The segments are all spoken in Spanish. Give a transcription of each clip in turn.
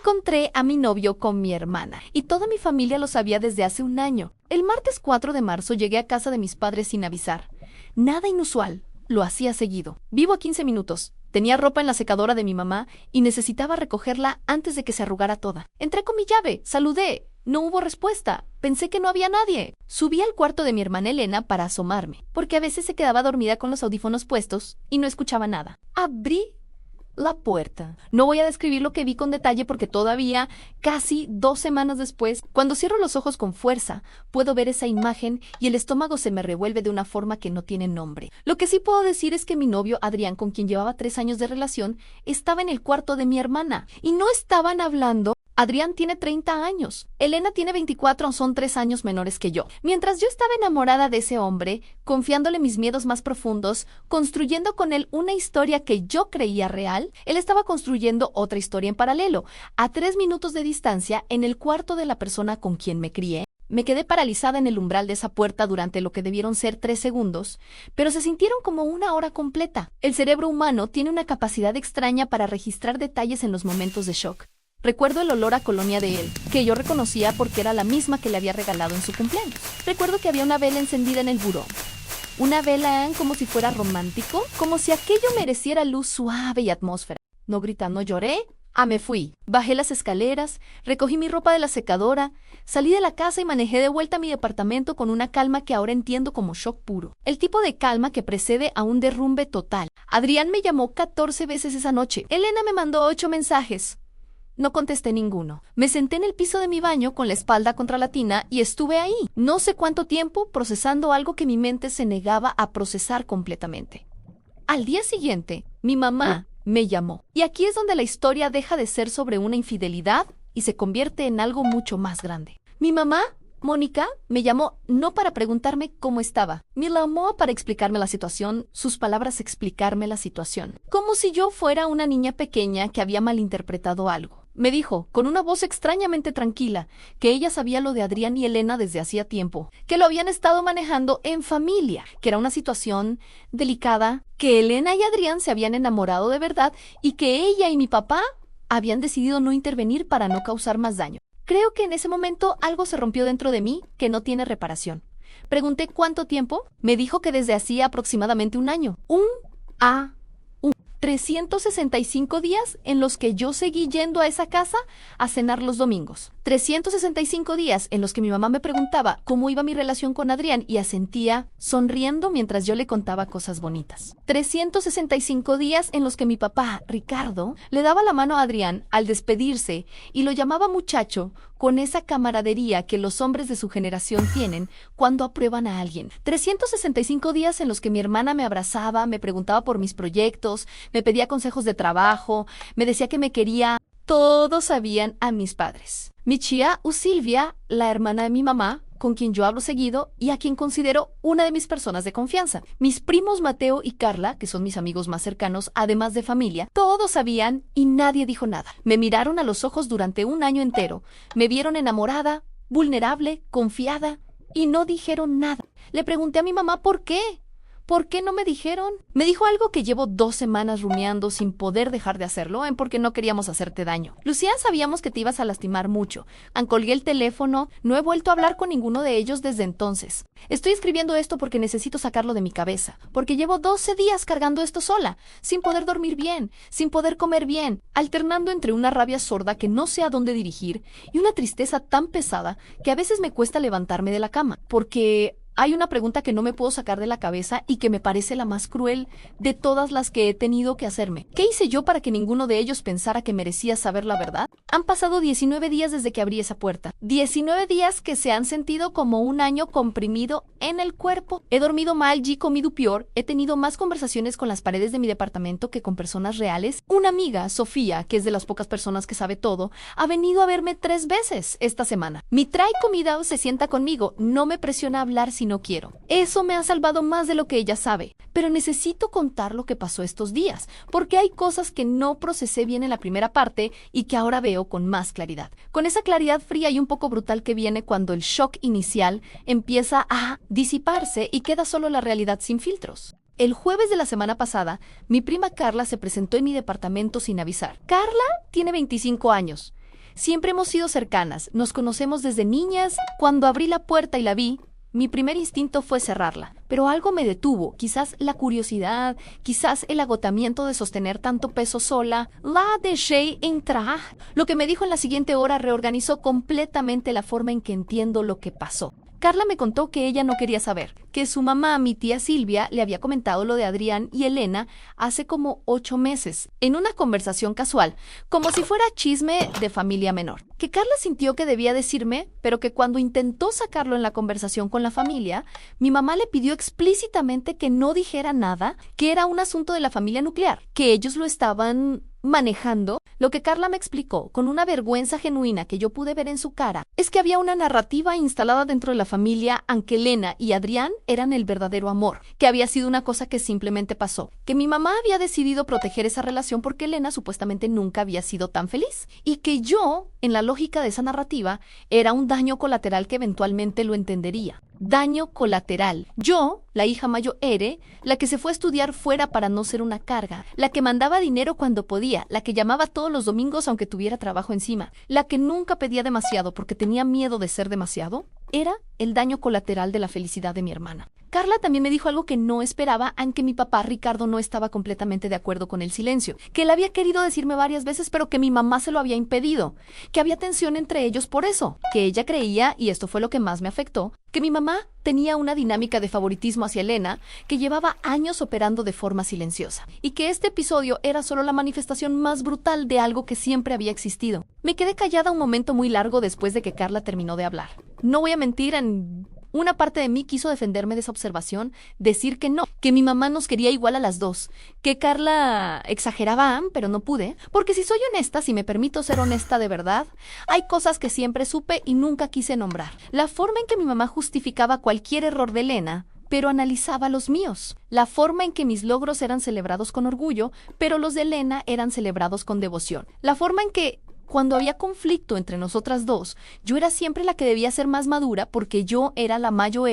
Encontré a mi novio con mi hermana, y toda mi familia lo sabía desde hace un año. El martes 4 de marzo llegué a casa de mis padres sin avisar. Nada inusual, lo hacía seguido. Vivo a 15 minutos. Tenía ropa en la secadora de mi mamá y necesitaba recogerla antes de que se arrugara toda. Entré con mi llave, saludé. No hubo respuesta. Pensé que no había nadie. Subí al cuarto de mi hermana Elena para asomarme, porque a veces se quedaba dormida con los audífonos puestos y no escuchaba nada. Abrí la puerta. No voy a describir lo que vi con detalle porque todavía, casi 2 semanas después, cuando cierro los ojos con fuerza, puedo ver esa imagen y el estómago se me revuelve de una forma que no tiene nombre. Lo que sí puedo decir es que mi novio, Adrián, con quien llevaba 3 años de relación, estaba en el cuarto de mi hermana y no estaban hablando. Adrián tiene 30 años. Elena tiene 24, son 3 años menores que yo. Mientras yo estaba enamorada de ese hombre, confiándole mis miedos más profundos, construyendo con él una historia que yo creía real, él estaba construyendo otra historia en paralelo, a 3 minutos de distancia, en el cuarto de la persona con quien me crié. Me quedé paralizada en el umbral de esa puerta durante lo que debieron ser 3 segundos, pero se sintieron como 1 hora completa. El cerebro humano tiene una capacidad extraña para registrar detalles en los momentos de shock. Recuerdo el olor a colonia de él, que yo reconocía porque era la misma que le había regalado en su cumpleaños. Recuerdo que había una vela encendida en el buró. Una vela como si fuera romántico, como si aquello mereciera luz suave y atmósfera. No gritando lloré, me fui. Bajé las escaleras, recogí mi ropa de la secadora, salí de la casa y manejé de vuelta a mi departamento con una calma que ahora entiendo como shock puro. El tipo de calma que precede a un derrumbe total. Adrián me llamó 14 veces esa noche. Elena me mandó 8 mensajes. No contesté ninguno. Me senté en el piso de mi baño con la espalda contra la tina y estuve ahí, no sé cuánto tiempo, procesando algo que mi mente se negaba a procesar completamente. Al día siguiente, mi mamá me llamó. Y aquí es donde la historia deja de ser sobre una infidelidad y se convierte en algo mucho más grande. Mi mamá, Mónica, me llamó no para preguntarme cómo estaba. Me llamó para explicarme la situación, sus palabras explicarme la situación. Como si yo fuera una niña pequeña que había malinterpretado algo. Me dijo, con una voz extrañamente tranquila, que ella sabía lo de Adrián y Elena desde hacía tiempo, que lo habían estado manejando en familia, que era una situación delicada, que Elena y Adrián se habían enamorado de verdad y que ella y mi papá habían decidido no intervenir para no causar más daño. Creo que en ese momento algo se rompió dentro de mí que no tiene reparación. Pregunté cuánto tiempo. Me dijo que desde hacía aproximadamente un año. 365 días en los que yo seguí yendo a esa casa a cenar los domingos. 365 días en los que mi mamá me preguntaba cómo iba mi relación con Adrián y asentía sonriendo mientras yo le contaba cosas bonitas. 365 días en los que mi papá, Ricardo, le daba la mano a Adrián al despedirse y lo llamaba muchacho con esa camaradería que los hombres de su generación tienen cuando aprueban a alguien. 365 días en los que mi hermana me abrazaba, me preguntaba por mis proyectos, me pedía consejos de trabajo, me decía que me quería. Todos sabían a mis padres. Mi tía Silvia, la hermana de mi mamá, con quien yo hablo seguido y a quien considero una de mis personas de confianza. Mis primos Mateo y Carla, que son mis amigos más cercanos, además de familia, todos sabían y nadie dijo nada. Me miraron a los ojos durante un año entero. Me vieron enamorada, vulnerable, confiada y no dijeron nada. Le pregunté a mi mamá por qué. ¿Por qué no me dijeron? Me dijo algo que llevo 2 semanas rumiando sin poder dejar de hacerlo, porque no queríamos hacerte daño. Lucía, sabíamos que te ibas a lastimar mucho. Colgué el teléfono, no he vuelto a hablar con ninguno de ellos desde entonces. Estoy escribiendo esto porque necesito sacarlo de mi cabeza, porque llevo 12 días cargando esto sola, sin poder dormir bien, sin poder comer bien, alternando entre una rabia sorda que no sé a dónde dirigir y una tristeza tan pesada que a veces me cuesta levantarme de la cama, porque hay una pregunta que no me puedo sacar de la cabeza y que me parece la más cruel de todas las que he tenido que hacerme. ¿Qué hice yo para que ninguno de ellos pensara que merecía saber la verdad? Han pasado 19 días desde que abrí esa puerta. 19 días que se han sentido como un año comprimido en el cuerpo. He dormido mal y comido peor. He tenido más conversaciones con las paredes de mi departamento que con personas reales. Una amiga, Sofía, que es de las pocas personas que sabe todo, ha venido a verme 3 veces esta semana. Mi trae comida o se sienta conmigo. No me presiona a hablar si no quiero. Eso me ha salvado más de lo que ella sabe. Pero necesito contar lo que pasó estos días, porque hay cosas que no procesé bien en la primera parte y que ahora veo con más claridad. Con esa claridad fría y un poco brutal que viene cuando el shock inicial empieza a disiparse y queda solo la realidad sin filtros. El jueves de la semana pasada, mi prima Carla se presentó en mi departamento sin avisar. Carla tiene 25 años. Siempre hemos sido cercanas, nos conocemos desde niñas. Cuando abrí la puerta y la vi, mi primer instinto fue cerrarla, pero algo me detuvo, quizás la curiosidad, quizás el agotamiento de sostener tanto peso sola. La dejé entrar. Lo que me dijo en la siguiente hora reorganizó completamente la forma en que entiendo lo que pasó. Carla me contó que ella no quería saber, que su mamá, mi tía Silvia, le había comentado lo de Adrián y Elena hace como 8 meses, en una conversación casual, como si fuera chisme de familia menor. Que Carla sintió que debía decirme, pero que cuando intentó sacarlo en la conversación con la familia, mi mamá le pidió explícitamente que no dijera nada, que era un asunto de la familia nuclear, que ellos lo estaban manejando. Lo que Carla me explicó, con una vergüenza genuina que yo pude ver en su cara, es que había una narrativa instalada dentro de la familia, aunque Elena y Adrián eran el verdadero amor, que había sido una cosa que simplemente pasó, que mi mamá había decidido proteger esa relación porque Elena supuestamente nunca había sido tan feliz, y que yo, en la lógica de esa narrativa, era un daño colateral que eventualmente lo entendería. Daño colateral. Yo, la hija mayor, la que se fue a estudiar fuera para no ser una carga, la que mandaba dinero cuando podía, la que llamaba todos los domingos aunque tuviera trabajo encima, la que nunca pedía demasiado porque tenía miedo de ser demasiado, era el daño colateral de la felicidad de mi hermana. Carla también me dijo algo que no esperaba, aunque mi papá Ricardo no estaba completamente de acuerdo con el silencio, que él había querido decirme varias veces, pero que mi mamá se lo había impedido, que había tensión entre ellos por eso, que ella creía, y esto fue lo que más me afectó, que mi mamá tenía una dinámica de favoritismo hacia Elena que llevaba años operando de forma silenciosa, y que este episodio era solo la manifestación más brutal de algo que siempre había existido. Me quedé callada un momento muy largo después de que Carla terminó de hablar. No voy a mentir, una parte de mí quiso defenderme de esa observación, decir que no, que mi mamá nos quería igual a las dos, que Carla exageraba, pero no pude, porque si soy honesta, si me permito ser honesta de verdad, hay cosas que siempre supe y nunca quise nombrar. La forma en que mi mamá justificaba cualquier error de Elena, pero analizaba los míos. La forma en que mis logros eran celebrados con orgullo, pero los de Elena eran celebrados con devoción. La forma en que cuando había conflicto entre nosotras dos, yo era siempre la que debía ser más madura porque yo era la mayor,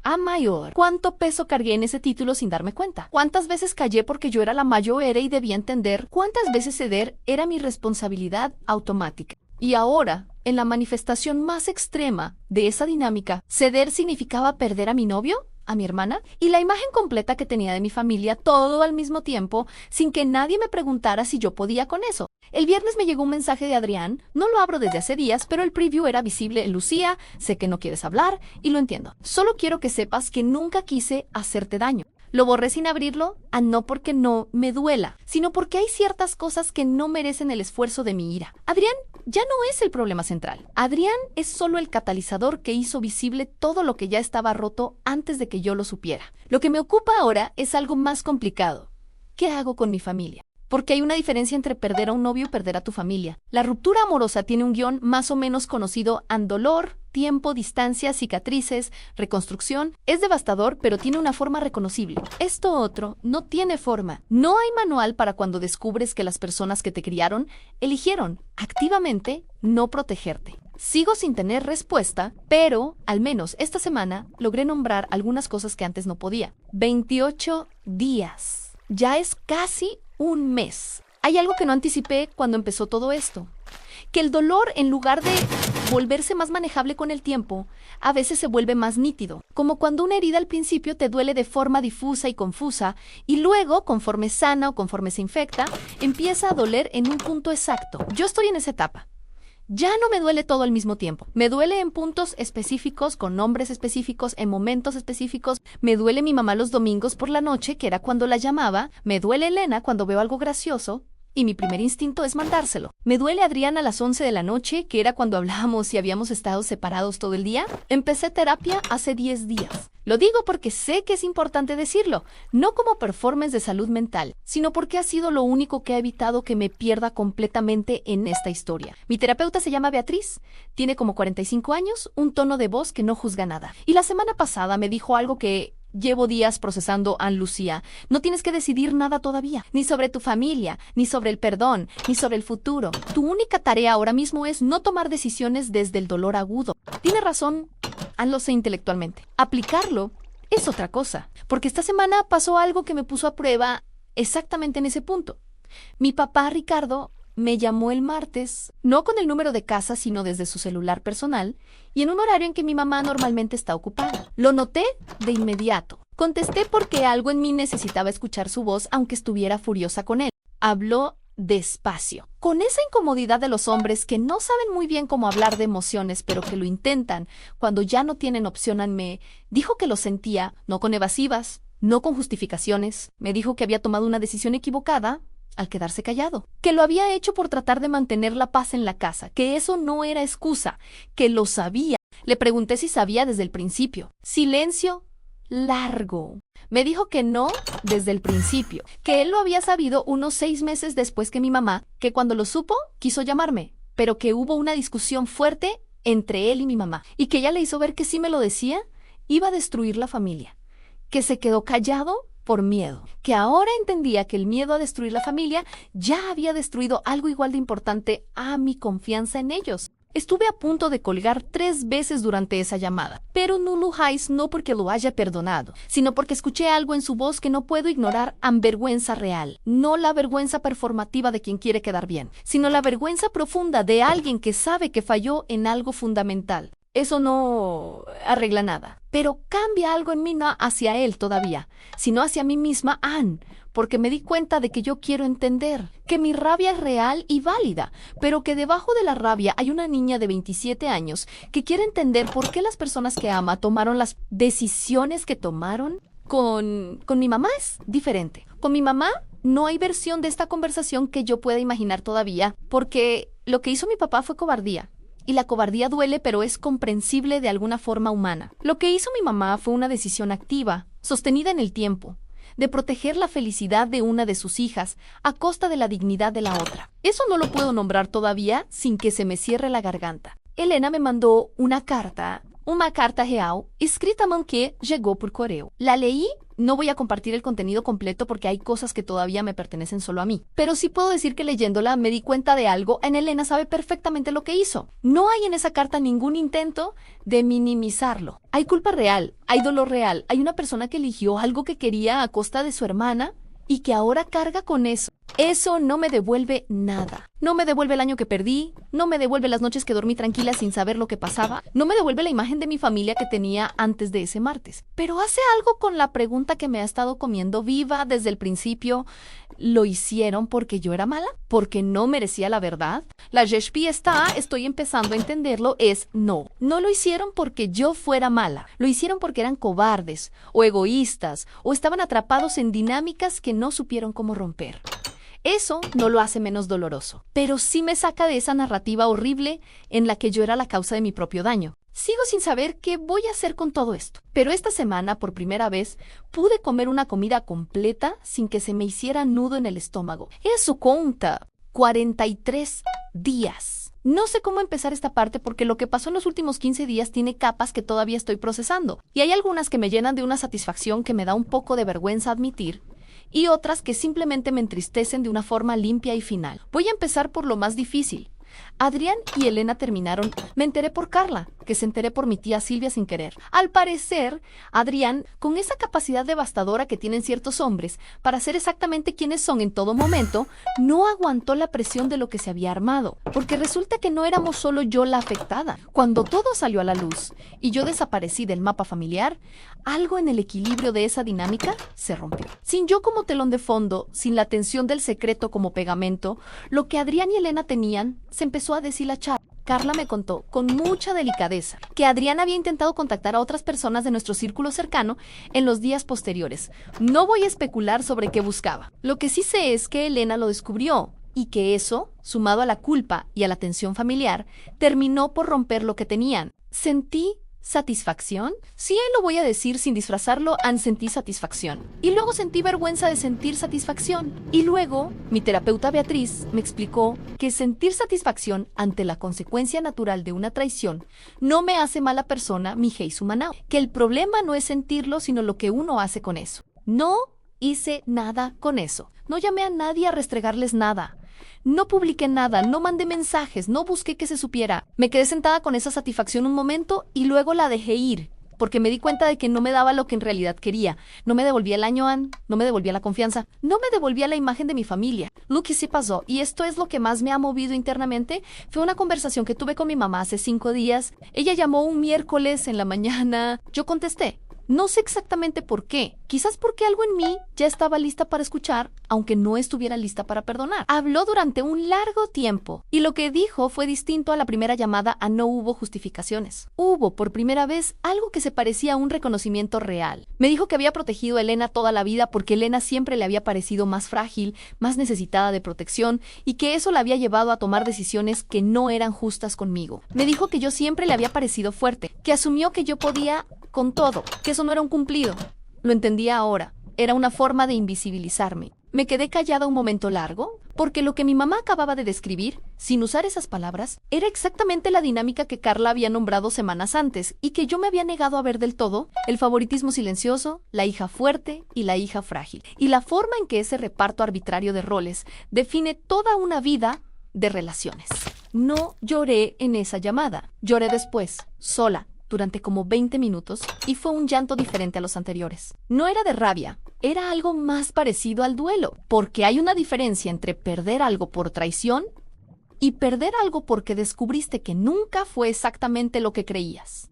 a mayor. ¿Cuánto peso cargué en ese título sin darme cuenta? ¿Cuántas veces callé porque yo era la mayor y debía entender? ¿Cuántas veces ceder era mi responsabilidad automática? Y ahora, en la manifestación más extrema de esa dinámica, ¿ceder significaba perder a mi novio? ¿A mi hermana? Y la imagen completa que tenía de mi familia, todo al mismo tiempo, sin que nadie me preguntara si yo podía con eso. El viernes me llegó un mensaje de Adrián, no lo abro desde hace días, pero el preview era visible en Lucía, sé que no quieres hablar, y lo entiendo. Solo quiero que sepas que nunca quise hacerte daño. Lo borré sin abrirlo, no porque no me duela, sino porque hay ciertas cosas que no merecen el esfuerzo de mi ira. Adrián ya no es el problema central. Adrián es solo el catalizador que hizo visible todo lo que ya estaba roto antes de que yo lo supiera. Lo que me ocupa ahora es algo más complicado. ¿Qué hago con mi familia? Porque hay una diferencia entre perder a un novio y perder a tu familia. La ruptura amorosa tiene un guión más o menos conocido en dolor, tiempo, distancia, cicatrices, reconstrucción. Es devastador, pero tiene una forma reconocible. Esto otro no tiene forma. No hay manual para cuando descubres que las personas que te criaron eligieron activamente no protegerte. Sigo sin tener respuesta, pero al menos esta semana logré nombrar algunas cosas que antes no podía. 28 días. Ya es casi un mes. Hay algo que no anticipé cuando empezó todo esto. Que el dolor, en lugar de volverse más manejable con el tiempo, a veces se vuelve más nítido. Como cuando una herida al principio te duele de forma difusa y confusa, y luego, conforme sana o conforme se infecta, empieza a doler en un punto exacto. Yo estoy en esa etapa. Ya no me duele todo al mismo tiempo. Me duele en puntos específicos, con nombres específicos, en momentos específicos. Me duele mi mamá los domingos por la noche, que era cuando la llamaba. Me duele Elena cuando veo algo gracioso. Y mi primer instinto es mandárselo. Me duele Adrián a las 11 de la noche, que era cuando hablábamos y habíamos estado separados todo el día. Empecé terapia hace 10 días. Lo digo porque sé que es importante decirlo, no como performance de salud mental, sino porque ha sido lo único que ha evitado que me pierda completamente en esta historia. Mi terapeuta se llama Beatriz, tiene como 45 años, un tono de voz que no juzga nada. Y la semana pasada me dijo algo que llevo días procesando a Lucía. No tienes que decidir nada todavía, ni sobre tu familia, ni sobre el perdón, ni sobre el futuro. Tu única tarea ahora mismo es no tomar decisiones desde el dolor agudo. Tiene razón, lo sé intelectualmente. Aplicarlo es otra cosa, porque esta semana pasó algo que me puso a prueba exactamente en ese punto. Mi papá Ricardo me llamó el martes, no con el número de casa, sino desde su celular personal, y en un horario en que mi mamá normalmente está ocupada. Lo noté de inmediato. Contesté porque algo en mí necesitaba escuchar su voz, aunque estuviera furiosa con él. Habló despacio, con esa incomodidad de los hombres que no saben muy bien cómo hablar de emociones, pero que lo intentan cuando ya no tienen opción. Me dijo que lo sentía, no con evasivas, no con justificaciones. Me dijo que había tomado una decisión equivocada al quedarse callado, que lo había hecho por tratar de mantener la paz en la casa, que eso no era excusa, que lo sabía. Le pregunté si sabía desde el principio. Silencio largo. Me dijo que no desde el principio, que él lo había sabido unos 6 meses después que mi mamá, que cuando lo supo quiso llamarme, pero que hubo una discusión fuerte entre él y mi mamá, y que ella le hizo ver que si me lo decía, iba a destruir la familia, que se quedó callado por miedo, que ahora entendía que el miedo a destruir la familia ya había destruido algo igual de importante, a mi confianza en ellos. Estuve a punto de colgar 3 veces durante esa llamada, pero no lo hice, no porque lo haya perdonado, sino porque escuché algo en su voz que no puedo ignorar. Vergüenza real, no la vergüenza performativa de quien quiere quedar bien, sino la vergüenza profunda de alguien que sabe que falló en algo fundamental. Eso no arregla nada, pero cambia algo en mí, no hacia él todavía, sino hacia mí misma, porque me di cuenta de que yo quiero entender, que mi rabia es real y válida, pero que debajo de la rabia hay una niña de 27 años que quiere entender por qué las personas que ama tomaron las decisiones que tomaron. Con mi mamá es diferente. Con mi mamá no hay versión de esta conversación que yo pueda imaginar todavía, porque lo que hizo mi papá fue cobardía. Y la cobardía duele, pero es comprensible de alguna forma humana. Lo que hizo mi mamá fue una decisión activa, sostenida en el tiempo, de proteger la felicidad de una de sus hijas a costa de la dignidad de la otra. Eso no lo puedo nombrar todavía sin que se me cierre la garganta. Elena me mandó una carta real, escrita a mão que llegó por correo. La leí. No voy a compartir el contenido completo porque hay cosas que todavía me pertenecen solo a mí. Pero sí puedo decir que leyéndola me di cuenta de algo. Elena sabe perfectamente lo que hizo. No hay en esa carta ningún intento de minimizarlo. Hay culpa real, hay dolor real, hay una persona que eligió algo que quería a costa de su hermana y que ahora carga con eso. Eso no me devuelve nada. No me devuelve el año que perdí, no me devuelve las noches que dormí tranquila sin saber lo que pasaba, no me devuelve la imagen de mi familia que tenía antes de ese martes. Pero hace algo con la pregunta que me ha estado comiendo viva desde el principio. ¿Lo hicieron porque yo era mala? ¿Porque no merecía la verdad? La respuesta, estoy empezando a entenderlo, es no. No lo hicieron porque yo fuera mala. Lo hicieron porque eran cobardes, o egoístas, o estaban atrapados en dinámicas que no supieron cómo romper. Eso no lo hace menos doloroso, pero sí me saca de esa narrativa horrible en la que yo era la causa de mi propio daño. Sigo sin saber qué voy a hacer con todo esto, pero esta semana, por primera vez, pude comer una comida completa sin que se me hiciera nudo en el estómago. Eso cuenta 43 días. No sé cómo empezar esta parte porque lo que pasó en los últimos 15 días tiene capas que todavía estoy procesando, y hay algunas que me llenan de una satisfacción que me da un poco de vergüenza admitir, y otras que simplemente me entristecen de una forma limpia y final. Voy a empezar por lo más difícil. Adrián y Elena terminaron. Me enteré por Carla, que se enteré por mi tía Silvia sin querer. Al parecer, Adrián, con esa capacidad devastadora que tienen ciertos hombres para ser exactamente quienes son en todo momento, no aguantó la presión de lo que se había armado, porque resulta que no éramos solo yo la afectada. Cuando todo salió a la luz y yo desaparecí del mapa familiar, algo en el equilibrio de esa dinámica se rompió. Sin yo como telón de fondo, sin la tensión del secreto como pegamento, lo que Adrián y Elena tenían se empezó a deshilachar. Carla me contó, con mucha delicadeza, que Adrián había intentado contactar a otras personas de nuestro círculo cercano en los días posteriores. No voy a especular sobre qué buscaba. Lo que sí sé es que Elena lo descubrió y que eso, sumado a la culpa y a la tensión familiar, terminó por romper lo que tenían. Sentí ¿satisfacción? Sí, lo voy a decir sin disfrazarlo, sentí satisfacción. Y luego sentí vergüenza de sentir satisfacción. Y luego, mi terapeuta Beatriz me explicó que sentir satisfacción ante la consecuencia natural de una traición no me hace mala persona, mi Heisu Manao. Que el problema no es sentirlo, sino lo que uno hace con eso. No hice nada con eso. No llamé a nadie a restregarles nada. No publiqué nada, no mandé mensajes, no busqué que se supiera. Me quedé sentada con esa satisfacción un momento y luego la dejé ir, porque me di cuenta de que no me daba lo que en realidad quería. No me devolvía el año, Ann, no me devolvía la confianza, no me devolvía la imagen de mi familia. Lo que sí pasó, y esto es lo que más me ha movido internamente, fue una conversación que tuve con mi mamá hace 5 días. Ella llamó un miércoles en la mañana. Yo contesté. No sé exactamente por qué. Quizás porque algo en mí ya estaba lista para escuchar, aunque no estuviera lista para perdonar. Habló durante un largo tiempo, y lo que dijo fue distinto a la primera llamada. No hubo justificaciones. Hubo, por primera vez, algo que se parecía a un reconocimiento real. Me dijo que había protegido a Elena toda la vida porque Elena siempre le había parecido más frágil, más necesitada de protección, y que eso la había llevado a tomar decisiones que no eran justas conmigo. Me dijo que yo siempre le había parecido fuerte, que asumió que yo podía con todo, que eso no era un cumplido. Lo entendía ahora. Era una forma de invisibilizarme. Me quedé callada un momento largo, porque lo que mi mamá acababa de describir, sin usar esas palabras, era exactamente la dinámica que Carla había nombrado semanas antes y que yo me había negado a ver del todo: el favoritismo silencioso, la hija fuerte y la hija frágil. Y la forma en que ese reparto arbitrario de roles define toda una vida de relaciones. No lloré en esa llamada. Lloré después, sola, durante como 20 minutos, y fue un llanto diferente a los anteriores. No era de rabia, era algo más parecido al duelo, porque hay una diferencia entre perder algo por traición y perder algo porque descubriste que nunca fue exactamente lo que creías.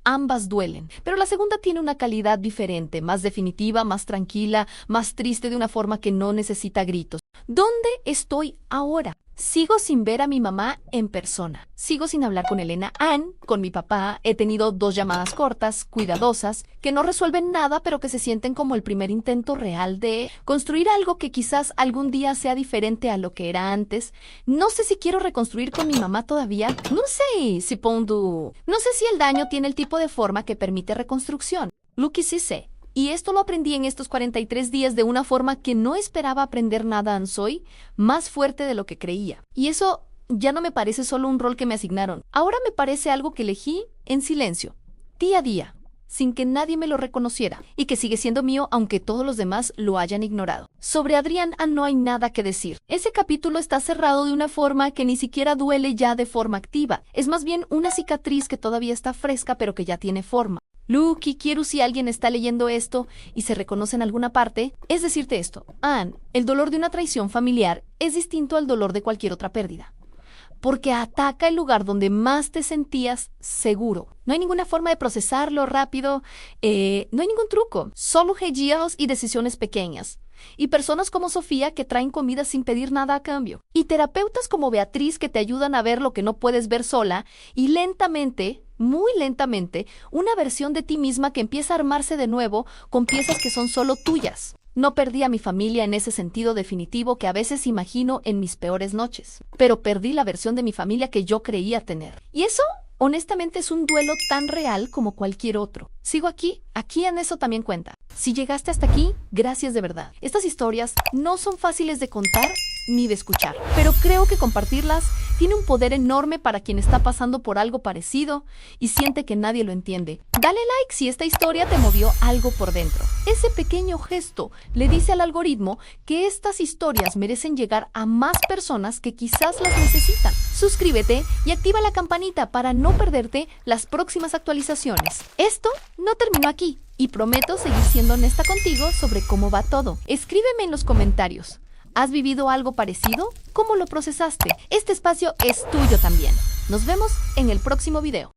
Ambas duelen, pero la segunda tiene una calidad diferente, más definitiva, más tranquila, más triste, de una forma que no necesita gritos. ¿Dónde estoy ahora? Sigo sin ver a mi mamá en persona. Sigo sin hablar con Elena, Ann, con mi papá. He tenido 2 llamadas cortas, cuidadosas, que no resuelven nada, pero que se sienten como el primer intento real de construir algo que quizás algún día sea diferente a lo que era antes. No sé si quiero reconstruir con mi mamá todavía. No sé, supongo. No sé si el daño tiene el tipo de forma que permite reconstrucción. Lo que sí sé, y esto lo aprendí en estos 43 días de una forma que no esperaba aprender nada, soy más fuerte de lo que creía. Y eso ya no me parece solo un rol que me asignaron. Ahora me parece algo que elegí en silencio, día a día, sin que nadie me lo reconociera, y que sigue siendo mío aunque todos los demás lo hayan ignorado. Sobre Adrián no hay nada que decir. Ese capítulo está cerrado de una forma que ni siquiera duele ya de forma activa. Es más bien una cicatriz que todavía está fresca pero que ya tiene forma. Lucky, quiero, si alguien está leyendo esto y se reconoce en alguna parte, es decirte esto. Ann, el dolor de una traición familiar es distinto al dolor de cualquier otra pérdida, porque ataca el lugar donde más te sentías seguro. No hay ninguna forma de procesarlo rápido, no hay ningún truco, solo hedgeos y decisiones pequeñas. Y personas como Sofía que traen comida sin pedir nada a cambio. Y terapeutas como Beatriz que te ayudan a ver lo que no puedes ver sola, y lentamente, muy lentamente, una versión de ti misma que empieza a armarse de nuevo con piezas que son solo tuyas. No perdí a mi familia en ese sentido definitivo que a veces imagino en mis peores noches, pero perdí la versión de mi familia que yo creía tener. Y eso, honestamente, es un duelo tan real como cualquier otro. Sigo aquí en eso también cuenta. Si llegaste hasta aquí, gracias de verdad. Estas historias no son fáciles de contar ni de escuchar, pero creo que compartirlas tiene un poder enorme para quien está pasando por algo parecido y siente que nadie lo entiende. Dale like si esta historia te movió algo por dentro. Ese pequeño gesto le dice al algoritmo que estas historias merecen llegar a más personas que quizás las necesitan. Suscríbete y activa la campanita para no perderte las próximas actualizaciones. Esto no terminó aquí y prometo seguir siendo honesta contigo sobre cómo va todo. Escríbeme en los comentarios. ¿Has vivido algo parecido? ¿Cómo lo procesaste? Este espacio es tuyo también. Nos vemos en el próximo video.